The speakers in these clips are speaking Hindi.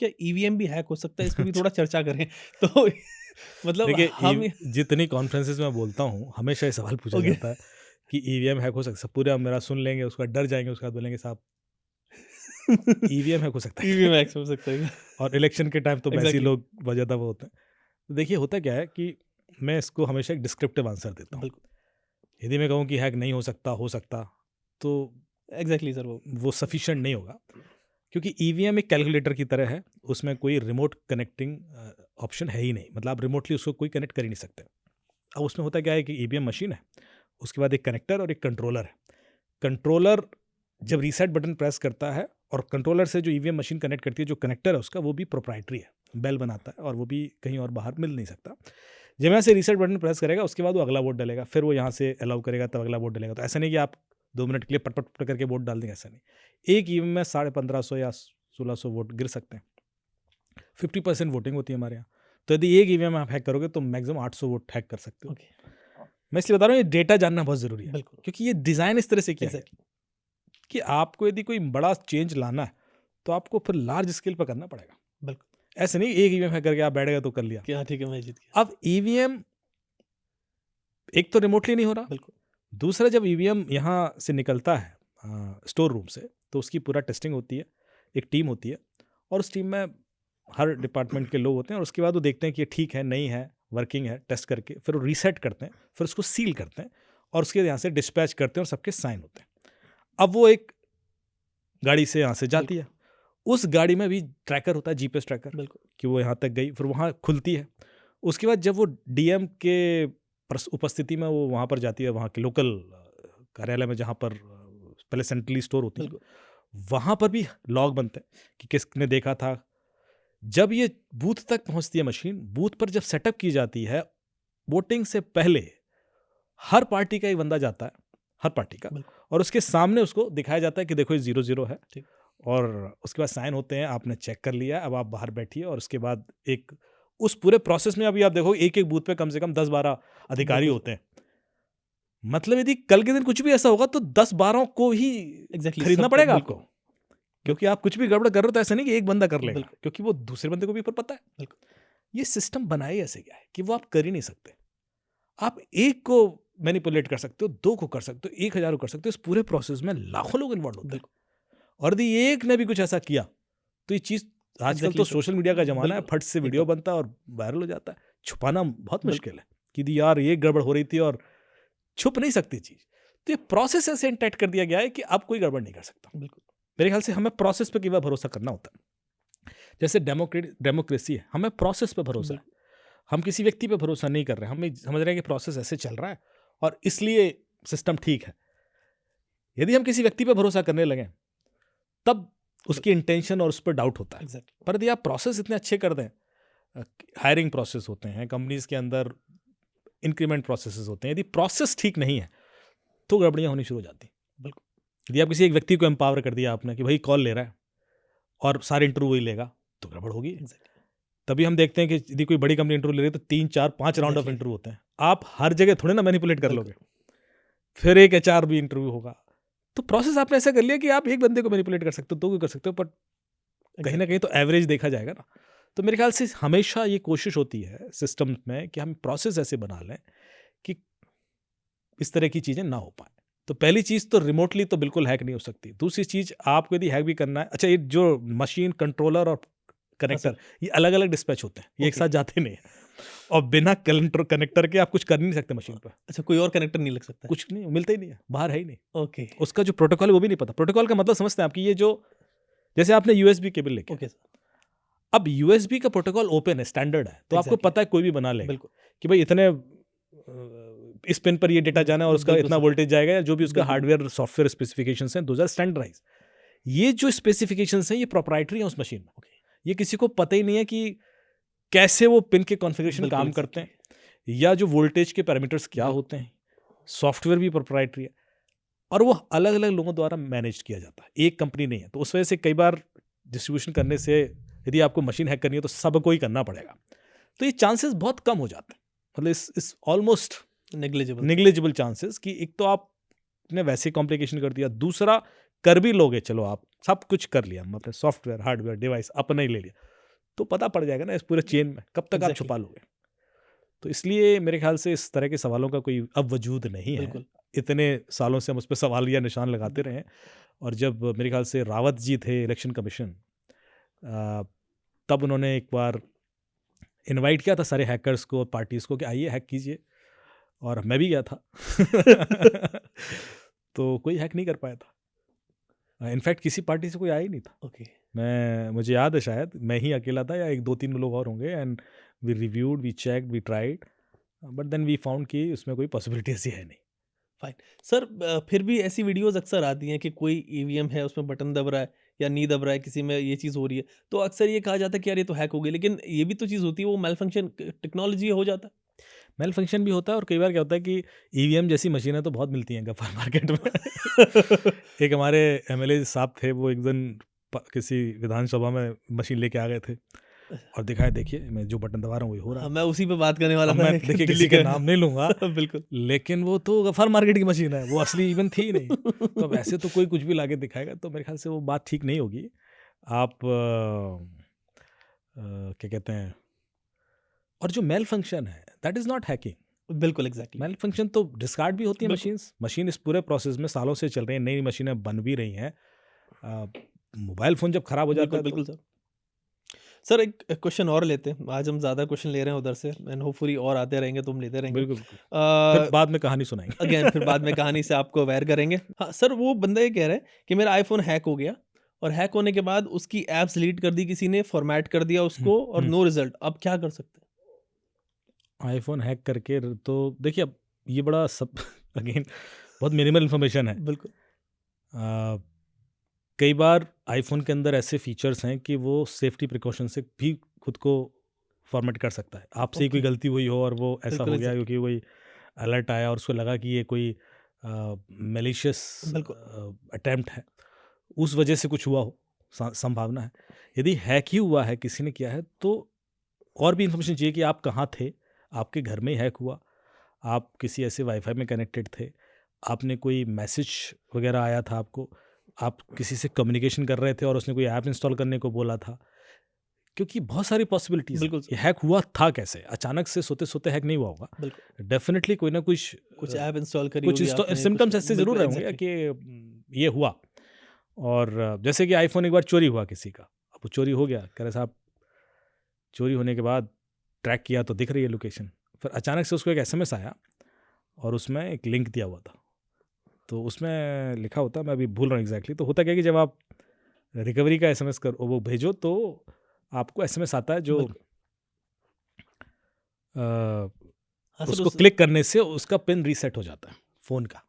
क्या ईवीएम भी हैक हो सकता है? इस पे भी थोड़ा चर्चा करें। तो मतलब देखिए हम जितनी कॉन्फ्रेंसेस में बोलता हूँ हमेशा ये सवाल पूछा ओके। जाता है कि ईवीएम हैक हो सकता है। पूरा मेरा सुन लेंगे, उसके बाद डर जाएंगे, उसके बाद बोलेंगे साहब ईवीएम हैक हो सकता है ईवीएम क्या? हैक हो सकता है क्या? और इलेक्शन के टाइम तो वैसे ही एग्ज़ैक्टली, लोग वजह वो होते हैं। तो देखिए होता क्या है कि मैं इसको हमेशा एक डिस्क्रिप्टिव आंसर देता हूँ। बिल्कुल। यदि मैं कहूँ कि हैक नहीं हो सकता, तो एग्ज़ैक्टली सर वो। वो सफिशिएंट नहीं होगा। क्योंकि ईवीएम एक कैलकुलेटर की तरह है, उसमें कोई रिमोट कनेक्टिंग ऑप्शन है ही नहीं। मतलब आप रिमोटली उसको कोई कनेक्ट कर ही नहीं सकते। अब उसमें होता क्या है कि ईवीएम मशीन है, उसके बाद एक कनेक्टर और एक कंट्रोलर है। कंट्रोलर जब रीसेट बटन प्रेस करता है और कंट्रोलर से जो ईवीएम मशीन कनेक्ट करती है, जो कनेक्टर है उसका, वो भी प्रोप्राइटरी है, बेल बनाता है और वो भी कहीं और बाहर मिल नहीं सकता। जब यहाँ से रीसेट बटन प्रेस करेगा उसके बाद वो अगला वोट डालेगा, फिर वो यहाँ से अलाउ करेगा तब अगला वोट डालेगा। तो ऐसा नहीं कि आप 2 मिनट के लिए पट पट पट करके वोट डाल देंगे, ऐसा नहीं। एक ईवीएम में 1550 या 1600 वोट गिर सकते हैं। 50% वोटिंग होती है हमारे यहाँ। तो यदि एक ईवीएम आप हैक करोगे तो मैक्सिमम 800 वोट हैक कर सकते हो। ओके, मैं इसलिए बता रहा हूँ ये डेटा जानना बहुत ज़रूरी है, बिल्कुल। क्योंकि ये डिज़ाइन इस तरह से किया गया है एग्ज़ैक्टली, कि आपको यदि कोई बड़ा चेंज लाना है तो आपको फिर लार्ज स्केल पर करना पड़ेगा। बिल्कुल। ऐसे नहीं एक ईवीएम हैक करके आप बैठ गए तो कर लिया। कि हाँ, ठीक है मैं जीत गया। अब ईवीएम एक तो रिमोटली नहीं हो रहा, बिल्कुल, दूसरा जब ईवीएम यहाँ से निकलता है स्टोर रूम से, तो उसकी पूरा टेस्टिंग होती है, एक टीम होती है और उस टीम में हर डिपार्टमेंट के लोग होते हैं और उसके बाद वो देखते हैं कि ये ठीक है, नहीं है, वर्किंग है, टेस्ट करके फिर वो रीसेट करते हैं, फिर उसको सील करते हैं और उसके यहाँ से डिस्पैच करते हैं और सबके साइन होते हैं। अब वो एक गाड़ी से यहाँ से जाती बिल्कुल, है, उस गाड़ी में भी ट्रैकर होता है, जीपीएस ट्रैकर, बिल्कुल। कि वो यहाँ तक गई, फिर वहाँ खुलती है। उसके बाद जब वो डीएम के उपस्थिति में वो वहाँ पर जाती है, वहाँ के लोकल कार्यालय में जहाँ पर पहले सेंट्रली स्टोर होती है, बिल्कुल, वहाँ पर भी लॉग बनते हैं कि किसने देखा था। जब ये बूथ तक पहुँचती है मशीन, बूथ पर जब सेटअप की जाती है, वोटिंग से पहले हर पार्टी का एक बंदा जाता है, हर पार्टी का, बिल्कुल, और उसके सामने उसको दिखाया जाता है कि देखो ये 0-0 है। ठीक। और उसके बाद साइन होते हैं, आपने चेक कर लिया, अब आप बाहर बैठिए और उसके बाद एक उस पूरे प्रोसेस में अभी आप देखो एक-एक बूथ पे कम से कम 10-12 अधिकारी बिल्कुल, होते हैं। मतलब यदि कल के दिन कुछ भी ऐसा होगा तो 10-12 को ही एग्ज़ैक्टली खरीदना सबको पड़ेगा आपको। बिल्कुल, क्योंकि आप कुछ भी गड़बड़ कर रहे हो तो ऐसा नहीं कि एक बंदा कर लेगा, बिल्कुल, क्योंकि वो दूसरे बंदे को भी फिर पता है। बिल्कुल, ये सिस्टम बनाया ऐसे गया है कि वो आप कर ही नहीं सकते। आप एक को मैनिपुलेट कर सकते हो, 2 को कर सकते हो, 1000 को कर सकते हो, इस पूरे प्रोसेस में लाखों लोग इन्वॉल्व होते हैं। बिल्कुल, और यदि एक ने भी कुछ ऐसा किया तो ये चीज़, आजकल तो एग्ज़ैक्टली सर। सोशल मीडिया का ज़माना है, बिल्कुल, फट से वीडियो एकदम, बनता है और वायरल हो जाता है। छुपाना बहुत बिल्कुल, मुश्किल है कि यदि यार ये गड़बड़ हो रही थी और छुप नहीं सकती चीज़। तो ये प्रोसेस ऐसे इंटैक्ट कर दिया गया है कि अब कोई गड़बड़ नहीं कर सकता। बिल्कुल, मेरे ख्याल से हमें प्रोसेस पे केवल भरोसा करना होता है। जैसे डेमोक्रेसी है, हमें प्रोसेस पे भरोसा है। बिल्कुल, हम किसी व्यक्ति पे भरोसा नहीं कर रहे हैं, हम ये समझ रहे हैं कि प्रोसेस ऐसे चल रहा है और इसलिए सिस्टम ठीक है। यदि हम किसी व्यक्ति पे भरोसा करने लगें, तब उसकी इंटेंशन और उस पर डाउट होता है। एग्ज़ैक्टली, पर यदि आप प्रोसेस इतने अच्छे कर दें, हायरिंग प्रोसेस होते हैं, कंपनीज़ के अंदर इंक्रीमेंट प्रोसेसेस होते हैं, यदि प्रोसेस ठीक नहीं है, तो गड़बड़ियाँ होनी शुरू हो जाती हैं। बिल्कुल, यदि आप किसी एक व्यक्ति को एम्पावर कर दिया आपने कि भाई कॉल ले रहा है और सारे इंटरव्यू वही लेगा, तो गड़बड़ होगी। एग्ज़ैक्टली, तभी हम देखते हैं कि यदि कोई बड़ी कंपनी इंटरव्यू ले रही है तो 3, 4, 5 राउंड ऑफ एग्ज़ैक्टली, इंटरव्यू होते हैं। आप हर जगह थोड़े ना मैनिपुलेट कर बिल्कुल, लोगे। फिर एक एचआर भी इंटरव्यू होगा। तो प्रोसेस आपने ऐसा कर लिया कि आप एक बंदे को मैनिपुलेट कर सकते हो, 2 को कर सकते हो, बट कहीं न एग्ज़ैक्टली, कहीं तो एवरेज देखा जाएगा ना। तो मेरे ख्याल से हमेशा ये कोशिश होती है सिस्टम्स में कि हम प्रोसेस ऐसे बना लें कि इस तरह की चीज़ें ना हो पाएँ। तो पहली चीज़ तो रिमोटली तो बिल्कुल हैक नहीं हो सकती। दूसरी चीज़, आपको यदि हैक भी करना है, अच्छा ये जो मशीन कंट्रोलर और हाँ कनेक्टर, सर, ये अलग-अलग डिस्पैच होते हैं। ये एक ओके। साथ जाते नहीं हैं और बिना कनेक्टर के आप कुछ कर नहीं सकते मशीन पे। अच्छा कोई और कनेक्टर नहीं लग सकता है? कुछ नहीं, मिलता ही नहीं है, बाहर है ही नहीं। ओके, उसका जो प्रोटोकॉल है वो भी नहीं पता। प्रोटोकॉल का मतलब समझते हैं आप कि ये जो, जैसे आपने यूएसबी केबल लेके आए। ओके सर, अब यूएसबी का प्रोटोकॉल ओपन है, स्टैंडर्ड है, तो आपको एग्ज़ैक्टली, पता है कोई भी बना लेगा बिल्कुल, कि भाई इतने इस पिन पर ये डेटा जाना है और उसका बिल्कुल इतना सर, वोल्टेज जाएगा, या जो भी उसका बिल्कुल, हार्डवेयर सॉफ्टवेयर स्पेसिफिकेशंस हैं, दोज़ आर स्टैंडर्डाइज्ड। ये जो स्पेसिफिकेशंस हैं ये प्रोप्राइटरी हैं उस मशीन में। ओके, ये किसी को पता ही नहीं है कि कैसे वो पिन के कॉन्फ़िगरेशन बिल्कुल काम करते एग्ज़ैक्टली, हैं, या जो वोल्टेज के पैरामीटर्स क्या बिल्कुल, होते हैं। सॉफ्टवेयर भी प्रोप्राइटरी है और वो अलग-अलग लोगों द्वारा मैनेज किया जाता है, एक कंपनी नहीं है। तो उस वजह से कई बार डिस्ट्रीब्यूशन करने से, यदि आपको मशीन हैक करनी है तो सबको ही करना पड़ेगा। तो ये चांसेस बहुत कम हो जाते हैं। मतलब इस ऑलमोस्ट नेग्लिजिबल, नेग्लिजिबल चांसेस कि एक तो आपने वैसे कॉम्प्लिकेशन कर दिया, दूसरा कर भी लोगे, चलो आप सब कुछ कर लिया, मतलब सॉफ्टवेयर हार्डवेयर डिवाइस अपना ही ले लिया, तो पता पड़ जाएगा ना इस पूरे चेन में, कब तक आप एग्जैक्टली छुपा लोगे। तो इसलिए मेरे ख्याल से इस तरह के सवालों का कोई अब वजूद नहीं है। बिल्कुल इतने सालों से हम उस पर सवाल या निशान लगाते रहे हैं, और जब मेरे ख्याल से रावत जी थे इलेक्शन कमीशन, तब उन्होंने एक बार इनवाइट किया था सारे हैकर्स को और पार्टीज़ को कि आइए हैक कीजिए, और मैं भी गया था। तो कोई हैक नहीं कर पाया था, इनफैक्ट किसी पार्टी से कोई आया ही नहीं था। ओके मुझे याद है शायद मैं ही अकेला था या एक दो तीन लोग और होंगे, and we reviewed, we checked, we tried, but then we found कि उसमें कोई पॉसिबिलिटी ऐसी है नहीं। Fine sir. फिर भी ऐसी वीडियोस अक्सर आती हैं कि कोई ईवीएम है उसमें बटन दब रहा है या नहीं दब रहा है, किसी में ये चीज़ हो रही है, तो अक्सर ये कहा जाता है कि यार ये तो हैक हो गई, लेकिन ये भी तो चीज़ होती है, वो मेल फंक्शन टेक्नोलॉजी हो जाता है। मेल फंक्शन भी होता है, और कई बार क्या होता है कि ईवीएम जैसी मशीनें तो बहुत मिलती हैं गफ्फार मार्केट में। एक हमारे एमएलए साहब थे, वो एक दिन किसी विधानसभा में मशीन लेके आ गए थे और दिखाया, देखिए मैं जो बटन दबा रहा हूँ वही हो रहा हाँ, है। मैं उसी पे बात करने वाला अब था मैं कि देखिए दिल्ली किसी के का नाम नहीं लूंगा, बिल्कुल लेकिन वो तो गफ्फार मार्केट की मशीन है, वो असली इवन थी ही नहीं। तो अब ऐसे तो कोई कुछ भी लाके दिखाएगा, तो मेरे ख्याल से वो बात ठीक नहीं होगी। आप क्या कहते हैं, और जो मेल फंक्शन है दैट इज़ नॉट हैकिंग। बिल्कुल एग्जैक्टली मेल फंक्शन तो डिस्कार्ड भी होती है बिल्कुल। मशीन्स। मशीन इस पूरे प्रोसेस में सालों से चल रही है, नई मशीनें बन भी रही हैं। मोबाइल फ़ोन जब ख़राब हो जाता बिल्कुल है तो बिल्कुल सर। सर एक क्वेश्चन और लेते हैं, आज हम ज़्यादा क्वेश्चन ले रहे हैं उधर से, एंड होपफुली और आते रहेंगे तो हम लेते रहेंगे। बिल्कुल, बिल्कुल। फिर बाद में कहानी सुनाएँगे। अगेन फिर बाद में कहानी से आपको अवेयर करेंगे। हाँ सर, वो बंदा ये कह रहा है कि मेरा आईफोन हैक हो गया, और हैक होने के बाद उसकी ऐप्स डिलीट कर दी किसी ने, फॉर्मेट कर दिया हुँ, उसको, और हुँ। No result. अब क्या कर सकते हैं? आईफ़ोन हैक करके तो देखिए, अब ये बड़ा सब अगेन बहुत मिनिमल इन्फॉर्मेशन है। बिल्कुल अ, कई बार आईफ़ोन के अंदर ऐसे फीचर्स हैं कि वो सेफ्टी प्रिकॉशन से भी खुद को फ़ॉर्मेट कर सकता है। आपसे ही कोई ओके गलती हुई हो और वो ऐसा बिल्कुल हो गया एग्जैक्टली क्योंकि कोई अलर्ट आया और उसको लगा कि ये कोई मैलिशियस बिल्कुल अटेम्प्ट है, उस वजह से कुछ हुआ हो, संभावना है। यदि हैक ही हुआ है, किसी ने किया है, तो और भी इन्फॉर्मेशन चाहिए कि आप कहाँ थे, आपके घर में ही हैक हुआ, आप किसी ऐसे वाईफाई में कनेक्टेड थे, आपने कोई मैसेज वगैरह आया था आपको, आप किसी से कम्युनिकेशन कर रहे थे और उसने कोई ऐप इंस्टॉल करने को बोला था, क्योंकि बहुत सारी पॉसिबिलिटीज़ हैं। बिल्कुल सर ये हैक हुआ था कैसे? अचानक से सोते-सोते हैक नहीं हुआ होगा। बिल्कुल। डेफ़िनेटली कोई ना कुछ कुछ ऐप इंस्टॉल करी कुछ होगी आपने, कुछ सिम्पटम्स ऐसे ज़रूर बिल्कुल रहे होंगे एग्जैक्टली कि ये हुआ। और जैसे कि आईफ़ोन एक बार चोरी हुआ किसी का, अब वो चोरी हो गया, कह रहे साहब चोरी होने के बाद ट्रैक किया तो दिख रही है लोकेशन। फिर अचानक से उसको एक एसएमएस आया और उसमें एक लिंक दिया हुआ था। तो उसमें लिखा होता, मैं अभी भूल रहा हूँ एग्जैक्टली, तो होता क्या है कि जब आप रिकवरी का एसएमएस कर वो भेजो तो आपको एसएमएस आता है जो बिल्कुल। हाँ सर उसको उस क्लिक करने से उसका पिन रीसेट हो जाता है फ़ोन का।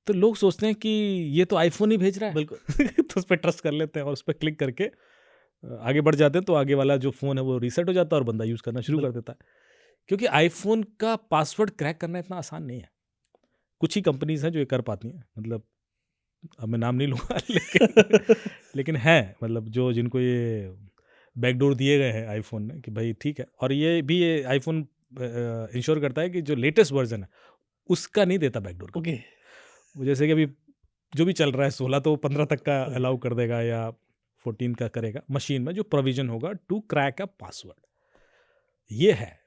तो लोग सोचते हैं कि ये तो आईफ़ोन ही भेज रहा है। बिल्कुल तो उस पे ट्रस्ट कर लेते हैं और उस पे क्लिक करके आगे बढ़ जाते हैं, तो आगे वाला जो फ़ोन है वो रीसेट हो जाता है और बंदा यूज़ करना शुरू कर बिल्कुल देता है। क्योंकि आईफ़ोन का पासवर्ड क्रैक करना इतना आसान नहीं है। कुछ ही कंपनीज़ हैं जो ये कर पाती हैं, मतलब अब मैं नाम नहीं लूँगा लेकिन हैं, मतलब जो जिनको ये बैकडोर दिए गए हैं आईफ़ोन ने कि भाई ठीक है। और ये भी ये आईफ़ोन इंश्योर करता है कि जो लेटेस्ट वर्ज़न है उसका नहीं देता बैकडोर का। ओके वो जैसे कि अभी जो भी चल रहा है 16 तो 15 तक का ओके अलाउ कर देगा या 14 का करेगा, मशीन में जो प्रोविज़न होगा टू क्रैक अ पासवर्ड। ये है,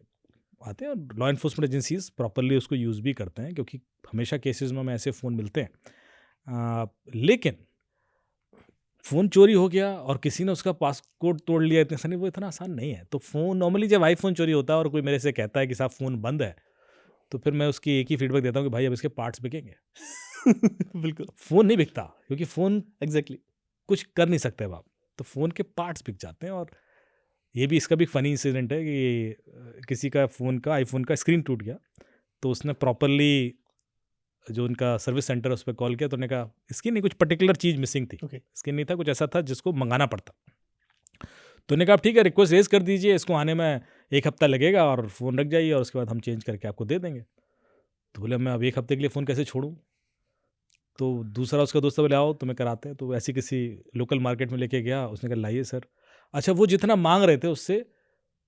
आते हैं और लॉ एनफोर्समेंट एजेंसीज़ प्रॉपर्ली उसको यूज़ भी करते हैं, क्योंकि हमेशा केसेस में हमें ऐसे फ़ोन मिलते हैं। लेकिन फ़ोन चोरी हो गया और किसी ने उसका पासकोड तोड़ लिया, इतने आसानी, वो इतना आसान नहीं है। तो फ़ोन नॉर्मली जब आईफ़ोन चोरी होता है और कोई मेरे से कहता है कि साहब फ़ोन बंद है, तो फिर मैं उसकी एक ही फीडबैक देता हूँ कि भाई अब इसके पार्ट्स बिकेंगे। बिल्कुल फ़ोन नहीं बिकता, क्योंकि फ़ोन एग्जैक्टली कुछ कर नहीं सकते अब आप। तो फ़ोन के पार्ट्स बिक जाते हैं। और ये भी इसका भी फ़नी इंसिडेंट है कि किसी का फ़ोन का आईफ़ोन का स्क्रीन टूट गया, तो उसने प्रॉपर्ली जो उनका सर्विस सेंटर है उस पे कॉल किया, तो उन्होंने कहा इसकी नहीं, कुछ पर्टिकुलर चीज़ मिसिंग थी। ओके स्क्रीन नहीं था, कुछ ऐसा था जिसको मँगाना पड़ता। तो उन्होंने कहा ठीक है, रिक्वेस्ट रेज़ कर दीजिए, इसको आने में 1 हफ़्ता लगेगा और फ़ोन रख जाइए और उसके बाद हम चेंज करके आपको दे देंगे। तो बोले मैं अब 1 हफ़्ते के लिए फ़ोन कैसे छोड़ूँ? तो दूसरा उसका दोस्त बोले आओ तुम्हें कराते हैं। तो ऐसी किसी लोकल मार्केट में लेके गया, उसने कहा लाइए सर। अच्छा, वो जितना मांग रहे थे उससे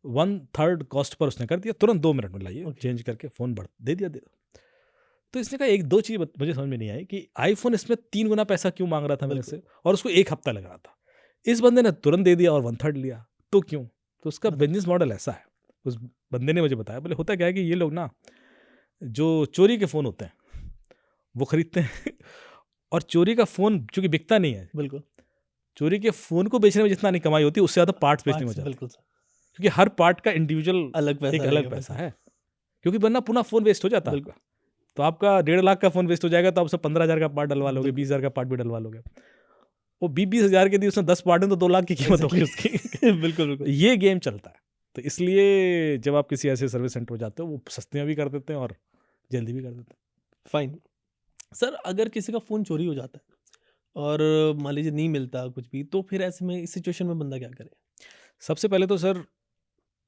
1/3 कॉस्ट पर उसने कर दिया, तुरंत 2 मिनट में लाइए, ओके चेंज करके फ़ोन बढ़ दे दिया। तो इसने कहा 1-2 चीज़ मुझे समझ में नहीं आई कि आईफ़ोन इसमें 3 गुना पैसा क्यों माँग रहा था मेरे बिल्कुल। से और उसको 1 हफ्ता लग रहा था। इस बंदे ने तुरंत दे दिया और 1/3 लिया, तो क्यों? तो उसका बत बिज़नेस मॉडल ऐसा है। उस बंदे ने मुझे बताया, बोले होता क्या है कि ये लोग ना जो चोरी के फ़ोन होते हैं, वो खरीदते हैं और चोरी का फ़ोन चूँकि बिकता नहीं है, बिल्कुल, चोरी के फ़ोन को बेचने में जितना नहीं कमाई होती, उससे ज़्यादा पार्ट्स बेचने में हो पार्ट्स जाती है। बिल्कुल सर, क्योंकि हर पार्ट का इंडिविजुअल अलग पैसा एक अलग रहेगा पैसा बिल्कुल, है, क्योंकि वरना पूरा फ़ोन वेस्ट हो जाता है बिल्कुल, आपका। तो आपका 1.5 लाख का फ़ोन वेस्ट हो जाएगा, तो आप उसमें 15,000 का पार्ट डलवा लोगे, बिल्कुल, 20,000 का पार्ट भी डलवा लोगे। वो 20-20 हज़ार के दिए, उसमें 10 पार्ट हैं, तो 2 लाख की कीमत होगी उसकी। एग्ज़ैक्टली बिल्कुल, बिल्कुल, ये गेम चलता है। तो इसलिए जब आप किसी ऐसे सर्विस सेंटर में जाते हो, वो सस्ते में भी कर देते हैं और जल्दी भी कर देते हैं। फाइन। सर अगर किसी का फ़ोन चोरी हो जाता है और मान लीजिए नहीं मिलता कुछ भी, तो फिर ऐसे में इस सिचुएशन में बंदा क्या करे? सबसे पहले तो सर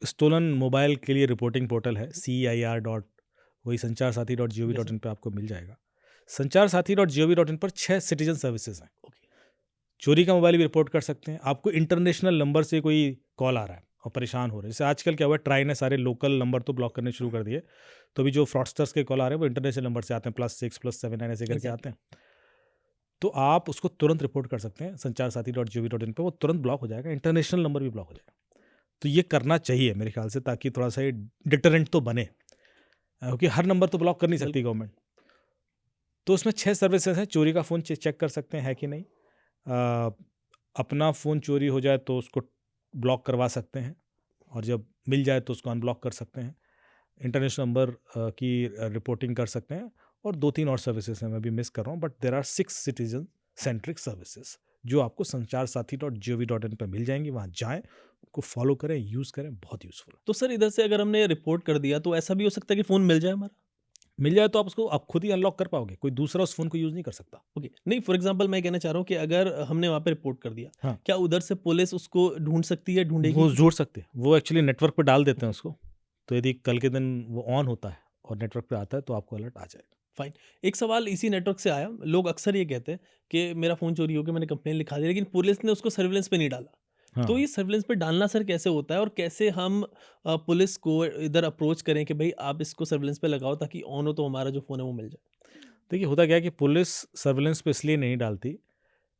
स्टोलन मोबाइल के लिए रिपोर्टिंग पोर्टल है, CIR डॉट वही Sanchar Saathi dot G O V yes dot sir, इन पर आपको मिल जाएगा। Sanchar Saathi dot G O V dot in पर 6 सिटीजन सर्विसेज हैं। ओके, चोरी का मोबाइल भी रिपोर्ट कर सकते हैं। आपको इंटरनेशनल नंबर से कोई कॉल आ रहा है और परेशान हो रहे हैं, जैसे आजकल क्या हुआ है, ट्राई ने सारे लोकल नंबर तो ब्लॉक करने शुरू कर दिए, तो अभी जो फ्रॉडस्टर्स के कॉल आ रहे हैं वो इंटरनेशनल नंबर से आते हैं, +6 +79 ऐसे करके आते एग्ज़ैक्टली, हैं। तो आप उसको तुरंत रिपोर्ट कर सकते हैं Sanchar Saathi dot G O V dot in पर, वो तुरंत ब्लॉक हो जाएगा, इंटरनेशनल नंबर भी ब्लॉक हो जाएगा। तो ये करना चाहिए मेरे ख्याल से, ताकि थोड़ा सा ये डिटरेंट तो बने, क्योंकि हर नंबर तो ब्लॉक कर नहीं सकती बिल्कुल, गवर्नमेंट। तो उसमें 6 सर्विसेज हैं, चोरी का फ़ोन चेक कर सकते हैं है कि नहीं। अ, अपना फ़ोन चोरी हो जाए तो उसको ब्लॉक करवा सकते हैं और जब मिल जाए तो उसको अनब्लॉक कर सकते हैं। इंटरनेशनल नंबर की रिपोर्टिंग कर सकते हैं और 2-3 और सर्विसेज हैं, मैं भी मिस कर रहा हूँ, but there are 6 citizen centric services जो आपको Sanchar Saathi dot G O V dot in पर मिल जाएंगी। वहाँ जाएँ, उनको फॉलो करें, यूज़ करें, बहुत यूज़फुल है। तो सर इधर से अगर हमने रिपोर्ट कर दिया, तो ऐसा भी हो सकता है कि फ़ोन मिल जाए हमारा? मिल जाए तो आप खुद ही अनलॉक कर पाओगे, कोई दूसरा उस फ़ोन को यूज़ नहीं कर सकता। ओके, नहीं फॉर एग्ज़ाम्पल मैं कहना चाह रहा हूँ कि अगर हमने वहाँ पे रिपोर्ट कर दिया, हाँ, क्या उधर से पुलिस उसको ढूँढ सकती है, ढूँढेगी वो भी? जोड़ सकते हैं, वो एक्चुअली नेटवर्क पे डाल देते हैं ओके, उसको, तो यदि कल के दिन वो ऑन होता है और नेटवर्क पे आता है तो आपको अलर्ट आ जाएगा। फाइन। एक सवाल इसी नेटवर्क से आया, लोग अक्सर ये कहते हैं कि मेरा फ़ोन चोरी हो गया, मैंने कंप्लेंट लिखा दी, लेकिन पुलिस ने उसको सर्विलेंस पे नहीं डाला। तो हाँ, ये सर्विलेंस पे डालना सर कैसे होता है और कैसे हम पुलिस को इधर अप्रोच करें कि भई आप इसको सर्विलेंस पे लगाओ ताकि ऑन हो तो हमारा जो फ़ोन है वो मिल जाए? देखिए होता क्या है कि पुलिस सर्विलेंस पे इसलिए नहीं डालती,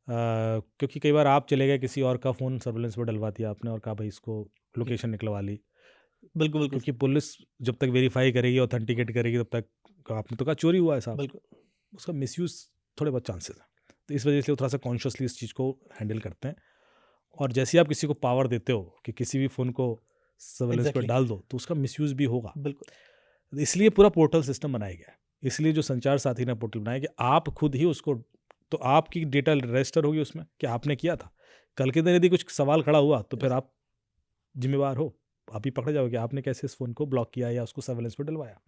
क्योंकि कई बार आप चले गए, किसी और का फ़ोन सर्विलेंस पे डलवा दिया आपने और कहा भाई इसको ओके, लोकेशन निकलवा ली। बिल्कुल, बिल्कुल क्योंकि सर, पुलिस जब तक वेरीफ़ाई करेगी, ऑथेंटिकेट करेगी, तब तक आपने तो कहा चोरी हुआ है साहब, बिल्कुल, उसका मिसयूज़ थोड़े बहुत चांसेस हैं। तो इस वजह से वो थोड़ा-सा कॉन्शियसली इस चीज़ को हैंडल करते हैं और जैसे ही आप किसी को पावर देते हो कि किसी भी फ़ोन को सर्विलेंस पे एग्ज़ैक्टली, डाल दो, तो उसका मिसयूज़ भी होगा। बिल्कुल, इसलिए पूरा पोर्टल सिस्टम बनाया गया है। इसलिए जो संचार साथी ने पोर्टल बनाया कि आप खुद ही उसको, तो आपकी डेटा रजिस्टर होगी उसमें कि आपने किया था। कल के दिन यदि कुछ सवाल खड़ा हुआ तो फिर यस। आप ज़िम्मेवार हो। आप ही पकड़े जाओगे, आपने कैसे इस फ़ोन को ब्लॉक किया या उसको सर्विलेंस पे डलवाया।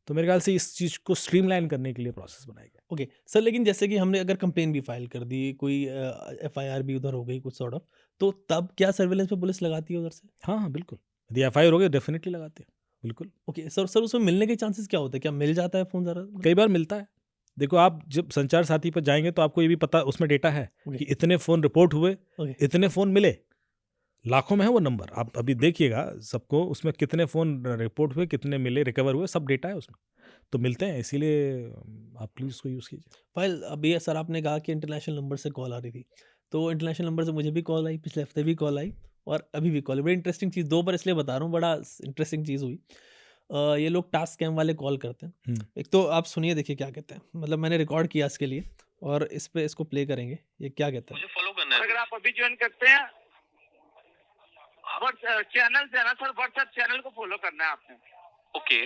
तो मेरे ख्याल से इस चीज़ को स्ट्रीमलाइन करने के लिए प्रोसेस बनाया गया। ओके, सर लेकिन जैसे कि हमने अगर कंप्लेंट भी फ़ाइल कर दी, कोई एफआईआर भी उधर हो गई कुछ सॉर्ट ऑफ, तो तब क्या सर्विलेंस पे पुलिस लगाती है उधर से? हाँ, हाँ, बिल्कुल। यदि एफआईआर हो गई डेफ़िनिटली लगाते हैं। बिल्कुल, ओके, सर सर उसमें मिलने के चांसेस क्या होते हैं? क्या मिल जाता है फ़ोन ज़रा मतलब? कई बार मिलता है। देखो आप जब संचार साथी पर जाएँगे तो आपको ये भी पता उसमें डेटा है ओके, कि इतने फ़ोन रिपोर्ट हुए, ओके, इतने फ़ोन मिले। लाखों में है वो नंबर। आप अभी देखिएगा सबको, उसमें कितने फ़ोन रिपोर्ट हुए, कितने मिले, रिकवर हुए, सब डेटा है उसमें। तो मिलते हैं, इसीलिए आप प्लीज़ उसको यूज़ कीजिए। फ़ाइल अभी सर आपने कहा कि इंटरनेशनल नंबर से कॉल आ रही थी, तो इंटरनेशनल नंबर से मुझे भी कॉल आई, पिछले हफ़्ते भी कॉल आई और अभी भी कॉल आई। बड़ी इंटरेस्टिंग चीज़ 2 बार इसलिए बता रहा हूँ, बड़ा स इंटरेस्टिंग चीज़ हुई। ये लोग टास्क स्कैम वाले कॉल करते हैं। हुँ। एक तो आप सुनिए देखिए क्या कहते हैं, मतलब मैंने रिकॉर्ड किया इसके लिए और इस पे इसको प्ले करेंगे, ये क्या कहता है? मुझे फॉलो करना है। अगर आप अभी ज्वाइन करते हैं चैनल से है ना सर, व्हाट्सएप चैनल को फॉलो करना है आपने। ओके,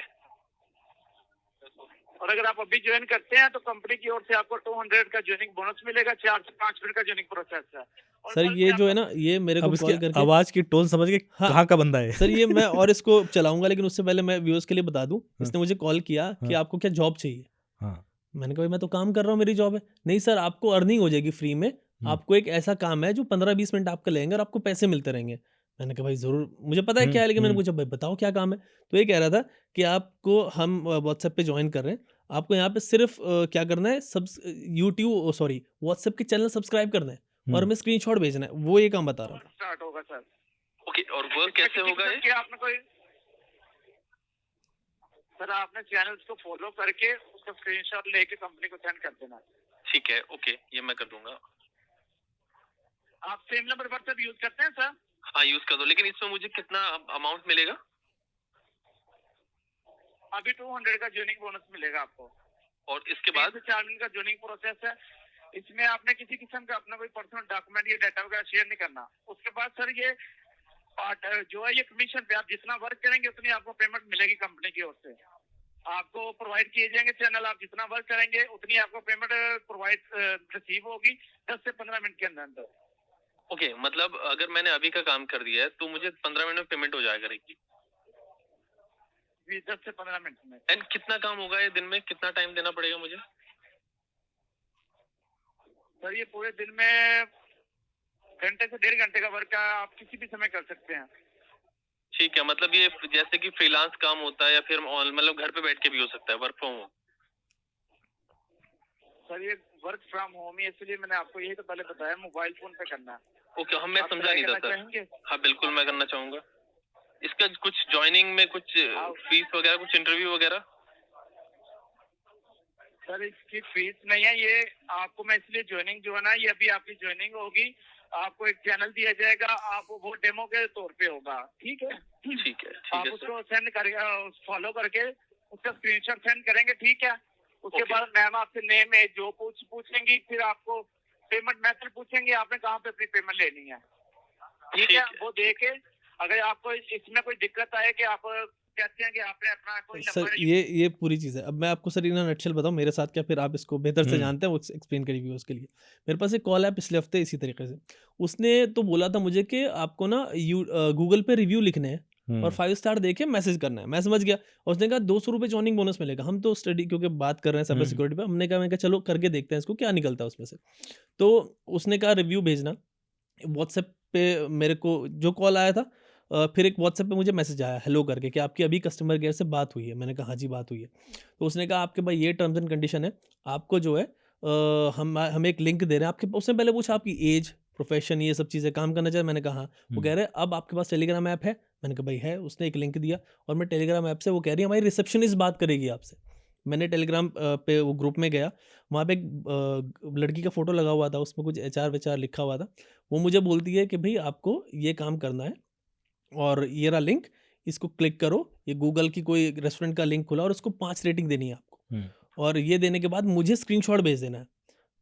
और अगर आप अभी ज्वाइन करते हैं तो कंपनी की ओर से आपको 200 का ज्वाइनिंग बोनस मिलेगा। 4 से 5 मिनट का ज्वाइनिंग प्रोसेस है। और सर कल ये से जो है आपका ना, ये मेरे को अब इसकी कॉल करके आवाज़ की टोन समझ के हाँ, कहाँ का बंदा है? सर ये मैं और इसको चलाऊँगा लेकिन उससे पहले मैं व्यूअर्स के लिए बता दूँ, हाँ, इसने मुझे कॉल किया कि हाँ, आपको क्या जॉब चाहिए? हाँ। मैंने कहा भाई मैं तो काम कर रहा हूँ, मेरी जॉब है। नहीं सर आपको अर्निंग हो जाएगी फ्री में, हुँ, आपको एक ऐसा काम है जो 15-20 मिनट आपका लेंगे और आपको पैसे मिलते रहेंगे। मैंने कहा भाई ज़रूर, मुझे पता है हुँ, क्या है लेकिन मैंने हुँ, पूछा भाई बताओ क्या काम है? तो ये कह रहा था कि आपको हम व्हाट्सएप पे जॉइन कर रहे हैं, आपको यहाँ पे सिर्फ़ क्या करना है यूट्यूब सॉरी व्हाट्सएप के चैनल सब्सक्राइब करना है और हुँ। हमें स्क्रीनशॉट भेजना है, वो ये काम बता रहा था। स्टार्ट होगा सर। ओके, और वर्क इसमें कैसे किसी होगा किस्म ये? की आपने कोई सर आपने चैनल्स को फॉलो करके उसका स्क्रीनशॉट लेके कंपनी को सेंड कर देना। ठीक है, ओके, ये मैं कर दूंगा। आप सेम नंबर व्हाट्सएप यूज करते हैं सर? हाँ यूज कर दो, लेकिन इसमें मुझे कितना अमाउंट मिलेगा? अभी 200 का ज्वाइनिंग बोनस मिलेगा आपको। और इसके 3 बाद? से 4 दिन का ज्वाइनिंग प्रोसेस है। इसमें आपने किसी किस्म का अपना कोई पर्सनल डॉक्यूमेंट या डाटा वगैरह शेयर नहीं करना। उसके बाद सर ये पार्ट जो है ये कमीशन पे, आप जितना वर्क करेंगे उतनी आपको पेमेंट मिलेगी कंपनी की ओर से। आपको प्रोवाइड किए जाएंगे चैनल, आप जितना वर्क करेंगे उतनी आपको पेमेंट प्रोवाइड रिसीव होगी 10 से 15 मिनट के अंदर अंदर। ओके, मतलब अगर मैंने अभी का काम कर दिया है तो मुझे 15 मिनट में पेमेंट हो जाया करेगी? जी 10 से 15 मिनट में। एंड कितना काम होगा ये दिन में, कितना टाइम देना पड़ेगा मुझे? सर ये पूरे दिन में घंटे से 1.5 घंटे का वर्क आप किसी भी समय कर सकते हैं। ठीक है, मतलब ये जैसे कि फ्रीलांस काम होता है या फिर मतलब घर पे बैठ के भी हो सकता है, वर्क फ्रॉम होम? सर ये वर्क फ्रॉम होम ही, इसलिए मैंने आपको यही तो पहले बताया, मोबाइल फोन पे करना है। ओके, हम मैं आप समझा ट्राई नहीं था करना सर। चाहेंगे? हाँ बिल्कुल मैं करना चाहूंगा। इसका कुछ ज्वाइनिंग में कुछ फीस वगैरह, कुछ इंटरव्यू वगैरह? सर इसकी फीस नहीं है, ये आपको मैं इसलिए ज्वाइनिंग जो है ना, ये अभी आपकी ज्वाइनिंग होगी, आपको एक चैनल दिया जाएगा, आप वो डेमो के तौर पे होगा, ठीक है? ठीक है, ठीक आप है सर। उसको सेंड कर फॉलो करके उसका स्क्रीनशॉट सेंड करेंगे, ठीक है? उसके Okay. बाद मैम आपसे नेम है जो पूछेंगी, फिर आपको पेमेंट मेथड पूछेंगे, आपने कहाँ पे अपनी पेमेंट लेनी है, ठीक है? वो देके अगर आपको इसमें कोई दिक्कत आए कि आप कहते हैं कि आपने अपना कोई सर नंबर ये पूरी चीज़ है। अब मैं आपको सर इन अ नटशेल बताऊँ मेरे साथ क्या, फिर आप इसको बेहतर से हुँ। जानते हैं, वो एक्सप्लेन करिए व्यूअर्स के लिए। मेरे पास एक कॉल है पिछले हफ्ते इसी तरीके से। उसने तो बोला था मुझे कि आपको ना गूगल पे रिव्यू लिखने हैं और हुँ। 5 स्टार देके मैसेज करना है। मैं समझ गया और उसने कहा ₹200 जॉइनिंग बोनस मिलेगा। हम तो स्टडी क्योंकि बात कर रहे हैं साइबर हुँ। सिक्योरिटी पे, मैंने कहा चलो करके देखते हैं इसको क्या निकलता है उसमें से। तो उसने कहा रिव्यू भेजना। व्हाट्सएप पे मेरे को जो कॉल आया था, फिर एक व्हाट्सएप पे मुझे मैसेज आया हेलो करके कि आपकी अभी कस्टमर केयर से बात हुई है। मैंने कहा हाँ जी बात हुई है। तो उसने कहा आपके भाई ये टर्म्स एंड कंडीशन है, आपको जो है हम एक लिंक दे रहे हैं आपके। उसने पहले पूछा आपकी एज, प्रोफेशन, ये सब चीज़ें, काम करना चाहिए। मैंने कहा हाँ। वो हुँ। कह रहे हैं अब आपके पास टेलीग्राम ऐप है? मैंने कहा भाई है। उसने एक लिंक दिया और मैं टेलीग्राम ऐप से, वो कह रही है हमारी रिसेप्शनिस्ट बात करेगी आपसे। मैंने टेलीग्राम पे वो ग्रुप में गया, वहाँ पे एक लड़की का फ़ोटो लगा हुआ था, उसमें कुछ एचआर वेचआर लिखा हुआ था। वो मुझे बोलती है कि भई आपको ये काम करना है और ये रहा लिंक, इसको क्लिक करो। ये गूगल की कोई रेस्टोरेंट का लिंक खुला और उसको 5 रेटिंग देनी है आपको। हुँ। और ये देने के बाद मुझे स्क्रीनशॉट भेज देना है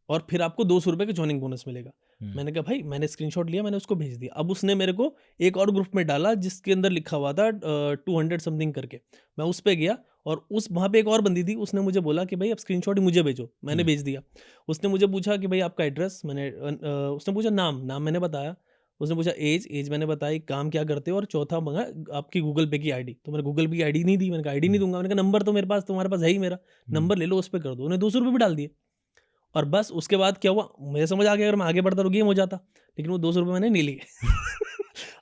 और फिर आपको ₹200 का जॉइनिंग बोनस मिलेगा। हुँ। मैंने कहा भाई मैंने स्क्रीनशॉट लिया, मैंने उसको भेज दिया। अब उसने मेरे को एक और ग्रुप में डाला जिसके अंदर लिखा हुआ था 200 समथिंग करके। मैं उस पे गया और वहाँ पे एक और बंदी थी, उसने मुझे बोला कि भाई आप स्क्रीनशॉट ही मुझे भेजो। मैंने हुँ। भेज दिया। उसने मुझे पूछा कि भाई आपका एड्रेस, उसने पूछा नाम मैंने बताया। उसने पूछा एज मैंने बताई, काम क्या करते हो और चौथा माँगा आपकी गूगल पे की आईडी। तो मैंने गूगल पे की आईडी नहीं दी, मैंने कहा आईडी नहीं हुँ। दूँगा। मैंने कहा नंबर तो मेरे पास, तुम्हारे पास है ही मेरा, हुँ। नंबर ले लो उस पे कर दो। उन्हें ₹200 भी डाल दिए। और बस उसके बाद क्या हुआ, मुझे समझ आ गया अगर मैं आगे बढ़ता तो गेम हो जाता, लेकिन वो ₹200 मैंने नहीं लिए।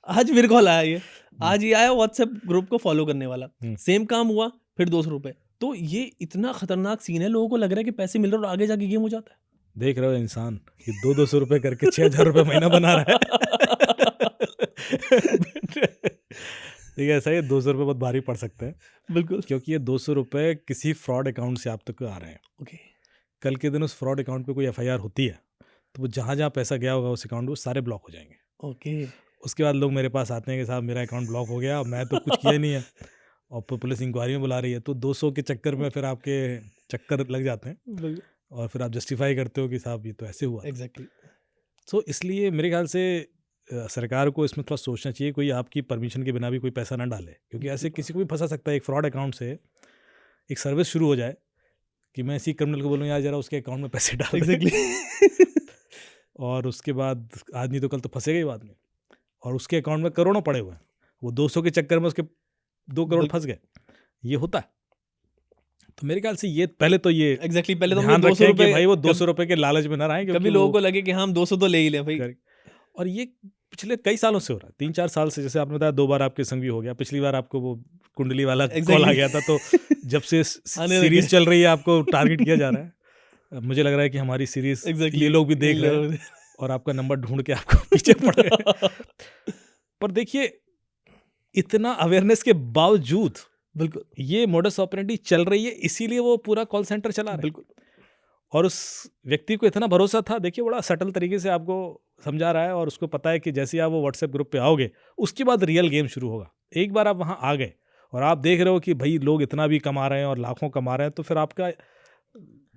आज फिर कॉल आया ये, आज ये आया व्हाट्सएप ग्रुप को फॉलो करने वाला। हुँ। सेम काम हुआ, फिर ₹200। तो ये इतना खतरनाक सीन है, लोगों को लग रहा है कि पैसे मिल रहे हैं और आगे जाके गेम हो जाता है। देख रहे हो इंसान कि 200 रुपए करके 6000 महीना बना रहा है। ठीक है, ऐसा ही 200 रुपये बहुत भारी पड़ सकते हैं बिल्कुल। क्योंकि ये 200 रुपये किसी फ्रॉड अकाउंट से आप तक आ रहे हैं। ओके। कल के दिन उस फ्रॉड अकाउंट पे कोई एफआईआर होती है तो वो जहाँ पैसा गया होगा उस अकाउंट में, वो सारे ब्लॉक हो जाएंगे। ओके। उसके बाद लोग मेरे पास आते हैं कि साहब मेरा अकाउंट ब्लॉक हो गया, मैं तो कुछ किया ही नहीं है, और पुलिस इंक्वायरी में बुला रही है। तो 200 के चक्कर में फिर आपके चक्कर लग जाते हैं बिल्कुल। और फिर आप जस्टिफाई करते हो कि साहब ये तो ऐसे हुआ। एग्जैक्टली। तो इसलिए मेरे ख्याल से सरकार को इसमें थोड़ा सोचना चाहिए, कोई आपकी परमिशन के बिना भी कोई पैसा ना डाले, क्योंकि ऐसे किसी को भी फंसा सकता है। एक फ्रॉड अकाउंट से एक सर्विस शुरू हो जाए कि मैं इसी क्रिमिनल को बोलूँ यार जरा उसके अकाउंट में पैसे डाल दे। एग्जैक्टली। और उसके बाद आज नहीं तो कल तो फंसेगा ही बाद में, और उसके अकाउंट में करोड़ों पड़े हुए हैं, वो 200 के चक्कर में उसके 2 करोड़ फंस गए। ये होता है। तो मेरे ख्याल से ये पहले तो ये एग्जैक्टली पहले तो ध्यान हम 200 रखें कि रुपए, भाई वो 200 रुपए के लालच में ना रहें, कभी क्योंकि लोगों वो को लगे कि हाँ, हम 200 तो ले ही लें भाई। और ये पिछले कई सालों से हो रहा है, 3-4 साल से। जैसे आपने बताया 2 बार आपके संग भी हो गया, पिछली बार आपको वो कुंडली वाला कॉल आ गया था। तो जब से आने लगे। सीरीज चल रही है आपको टारगेट किया जा रहा है। मुझे लग रहा है कि हमारी सीरीज एग्जैक्टली ये लोग भी देख रहे हैं और आपका नंबर ढूंढ के आपको पीछे पड़ रहे हैं। पर देखिए, इतना अवेयरनेस के बावजूद बिल्कुल, ये मोडस ऑपरेंडी चल रही है, इसीलिए वो पूरा कॉल सेंटर चला रहा है। बिल्कुल। और उस व्यक्ति को इतना भरोसा था, देखिए बड़ा सटल तरीके से आपको समझा रहा है, और उसको पता है कि जैसे ही आप वो व्हाट्सएप ग्रुप पे आओगे, उसके बाद रियल गेम शुरू होगा। एक बार आप वहाँ आ गए और आप देख रहे हो कि भाई लोग इतना भी कमा रहे हैं और लाखों कमा रहे हैं, तो फिर आपका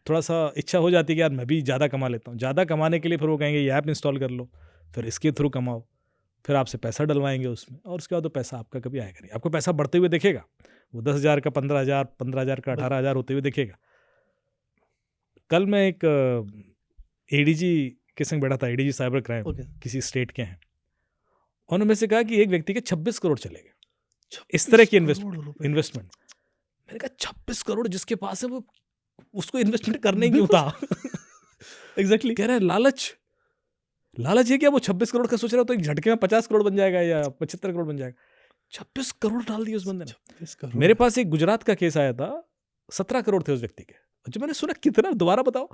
थोड़ा सा इच्छा हो जाती है कि यार मैं भी ज़्यादा कमा लेता हूँ। ज़्यादा कमाने के लिए फिर वो कहेंगे ये ऐप इंस्टॉल कर लो, फिर इसके थ्रू कमाओ, फिर आपसे पैसा डलवाएंगे उसमें, और उसके बाद वो पैसा आपका कभी आएगा नहीं। आपको पैसा बढ़ते हुए दिखेगा, वो 10,000 का 15,000, 15,000 का 18,000 होते हुए दिखेगा। कल मैं एक एडीजी के संग बैठा था, एडीजी साइबर क्राइम, ओके। किसी स्टेट के हैं। उन्होंने से कहा कि एक व्यक्ति के 26 करोड़ चले गए इस तरह की 26 करोड़ रुपए। इन्वेस्टमेंट। मैंने कहा 26 करोड़ जिसके पास है वो उसको इन्वेस्टमेंट करने क्यों था? एग्ज़ैक्टली। कह रहे हैं लालच। लालच है क्या? वो 26 करोड़ का सोच रहा हो तो एक झटके में 50 करोड़ बन जाएगा या 75 करोड़ बन जाएगा। 26 करोड़ डाल दिए उस बंदे ने। 26 करोड़। मेरे पास एक गुजरात का केस आया था, 17 करोड़ थे उस व्यक्ति के। जब मैंने सुना कितना, दोबारा बताओ,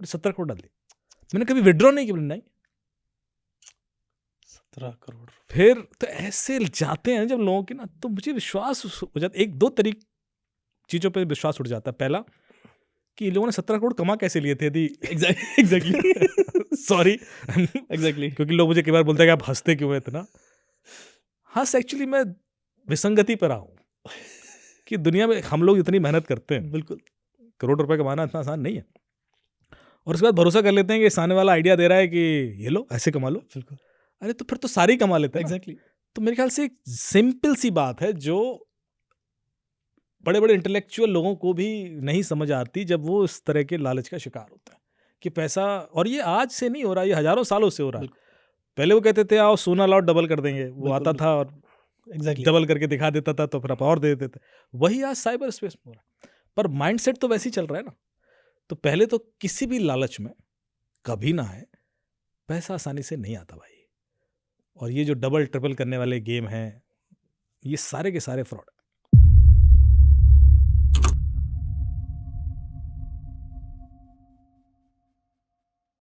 17 करोड़ डाल दिए। मैंने कभी विड्रॉ नहीं किया, नहीं। 17 करोड़। फिर तो ऐसे जाते हैं जब लोगों की ना, तो मुझे विश्वास हो जाता। एक दो चीज़ों पे विश्वास उठ जाता है। पहला कि इन लोगों ने 17 करोड़ कमा कैसे लिए थे, यदि एग्ज़ैक्टली। Sorry exactly. क्योंकि लोग मुझे कई बार बोलते हैं कि आप हंसते क्यों हैं इतना। हंस एक्चुअली मैं विसंगति पर रहा हूँ कि दुनिया में हम लोग इतनी मेहनत करते हैं, बिल्कुल। करोड़ रुपए कमाना इतना आसान नहीं है, और उसके बाद भरोसा कर लेते हैं कि सामने वाला आइडिया दे रहा है कि ये लो ऐसे कमा लो। बिल्कुल। अरे तो फिर तो सारे ही कमा लेते हैं ना। एग्ज़ैक्टली। तो मेरे ख्याल से एक सिंपल सी बात है जो बड़े बड़े इंटेलेक्चुअल लोगों को भी नहीं समझ आती जब वो इस तरह के लालच का शिकार होता है कि पैसा, और ये आज से नहीं हो रहा, ये हजारों सालों से हो रहा है। पहले वो कहते थे आओ सोना लाओ डबल कर देंगे, वो बिल्कुल, आता था और एग्ज़ैक्टली। डबल करके दिखा देता था, तो फिर आप और दे देते थे। वही आज साइबर स्पेस में हो रहा है, पर माइंडसेट तो वैसे ही चल रहा है ना। तो पहले तो किसी भी लालच में कभी ना है, पैसा आसानी से नहीं आता भाई। और ये जो डबल ट्रिपल करने वाले गेम हैं, ये सारे के सारे फ्रॉड।